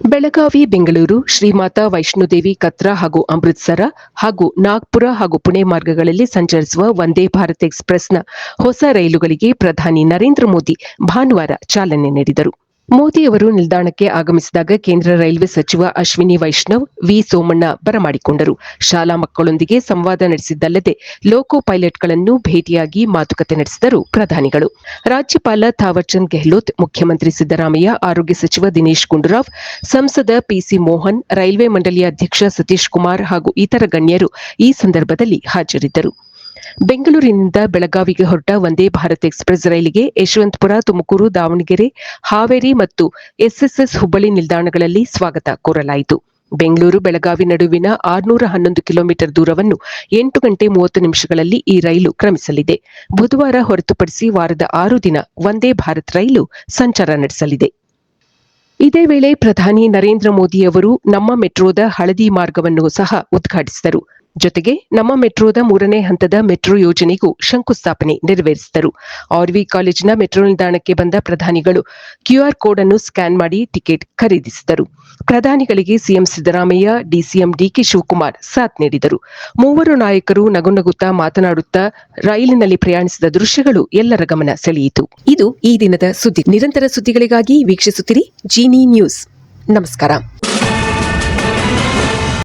ಬೆಳಗಾವಿ, ಬೆಂಗಳೂರು, ಶ್ರೀಮಾತಾ ವೈಷ್ಣೋದೇವಿ ಕತ್ರಾ ಹಾಗೂ ಅಮೃತಸರ ಹಾಗೂ ನಾಗ್ಪುರ ಹಾಗೂ ಪುಣೆ ಮಾರ್ಗಗಳಲ್ಲಿ ಸಂಚರಿಸುವ ವಂದೇ ಭಾರತ್ ಎಕ್ಸ್‌ಪ್ರೆಸ್‌ನ ಹೊಸ ರೈಲುಗಳಿಗೆ ಪ್ರಧಾನಿ ನರೇಂದ್ರ ಮೋದಿ ಭಾನುವಾರ ಚಾಲನೆ ನೀಡಿದರು. ಮೋದಿಯವರು ನಿಲ್ದಾಣಕ್ಕೆ ಆಗಮಿಸಿದಾಗ ಕೇಂದ್ರ ರೈಲ್ವೆ ಸಚಿವ ಅಶ್ವಿನಿ ವೈಷ್ಣವ್, ವಿ. ಸೋಮಣ್ಣ ಬರಮಾಡಿಕೊಂಡರು. ಶಾಲಾ ಮಕ್ಕಳೊಂದಿಗೆ ಸಂವಾದ ನಡೆಸಿದ್ದಲ್ಲದೆ ಲೋಕೋ ಪೈಲಟ್ಗಳನ್ನು ಭೇಟಿಯಾಗಿ ಮಾತುಕತೆ ನಡೆಸಿದರು ಪ್ರಧಾನಿಗಳು. ರಾಜ್ಯಪಾಲ ಥಾವರ್ಚಂದ್ ಗೆಹ್ಲೋಟ್, ಮುಖ್ಯಮಂತ್ರಿ ಸಿದ್ದರಾಮಯ್ಯ, ಆರೋಗ್ಯ ಸಚಿವ ದಿನೇಶ್ ಗುಂಡೂರಾವ್, ಸಂಸದ ಪಿಸಿ ಮೋಹನ್, ರೈಲ್ವೆ ಮಂಡಳಿಯ ಅಧ್ಯಕ್ಷ ಸತೀಶ್ ಕುಮಾರ್ ಹಾಗೂ ಇತರ ಗಣ್ಯರು ಈ ಸಂದರ್ಭದಲ್ಲಿ ಹಾಜರಿದ್ದರು. ಬೆಂಗಳೂರಿನಿಂದ ಬೆಳಗಾವಿಗೆ ಹೊರಟ ವಂದೇ ಭಾರತ್ ಎಕ್ಸ್‌ಪ್ರೆಸ್ ರೈಲಿಗೆ ಯಶವಂತಪುರ, ತುಮಕೂರು, ದಾವಣಗೆರೆ, ಹಾವೇರಿ ಮತ್ತು ಎಸ್ಎಸ್ಎಸ್ ಹುಬ್ಬಳ್ಳಿ ನಿಲ್ದಾಣಗಳಲ್ಲಿ ಸ್ವಾಗತ ಕೋರಲಾಯಿತು. ಬೆಂಗಳೂರು ಬೆಳಗಾವಿ ನಡುವಿನ 611 ಕಿಲೋಮೀಟರ್ ದೂರವನ್ನು 8 ಗಂಟೆ 30 ನಿಮಿಷಗಳಲ್ಲಿ ಈ ರೈಲು ಕ್ರಮಿಸಲಿದೆ. ಬುಧವಾರ ಹೊರತುಪಡಿಸಿ ವಾರದ 6 ದಿನ ವಂದೇ ಭಾರತ್ ರೈಲು ಸಂಚಾರ ನಡೆಸಲಿದೆ. ಇದೇ ವೇಳೆ ಪ್ರಧಾನಿ ನರೇಂದ್ರ ಮೋದಿಯವರು ನಮ್ಮ ಮೆಟ್ರೋದ ಹಳದಿ ಮಾರ್ಗವನ್ನು ಸಹ ಉದ್ಘಾಟಿಸಿದರು. ಜೊತೆಗೆ ನಮ್ಮ ಮೆಟ್ರೋದ 3ನೇ ಹಂತದ ಮೆಟ್ರೋ ಯೋಜನೆಗೂ ಶಂಕುಸ್ಥಾಪನೆ ನೆರವೇರಿಸಿದರು. ಆರ್ವಿ ಕಾಲೇಜಿನ ಮೆಟ್ರೋ ನಿಲ್ದಾಣಕ್ಕೆ ಬಂದ ಪ್ರಧಾನಿಗಳು ಕ್ಯೂಆರ್ ಕೋಡ್ ಅನ್ನು ಸ್ಕ್ಯಾನ್ ಮಾಡಿ ಟಿಕೆಟ್ ಖರೀದಿಸಿದರು. ಪ್ರಧಾನಿಗಳಿಗೆ CM Siddaramaiah, DCM DK Shivakumar ಸಾಥ್ ನೀಡಿದರು. ಮೂವರು ನಾಯಕರು ನಗುನಗುತ್ತಾ ಮಾತನಾಡುತ್ತಾ ರೈಲಿನಲ್ಲಿ ಪ್ರಯಾಣಿಸಿದ ದೃಶ್ಯಗಳು ಎಲ್ಲರ ಗಮನ ಸೆಳೆಯಿತು. ಇದು ಈ ದಿನದ ಸುದ್ದಿ. ನಿರಂತರ ಸುದ್ದಿಗಳಿಗಾಗಿ ವೀಕ್ಷಿಸುತ್ತಿರಿ ಜೀನಿ ನ್ಯೂಸ್. ನಮಸ್ಕಾರ.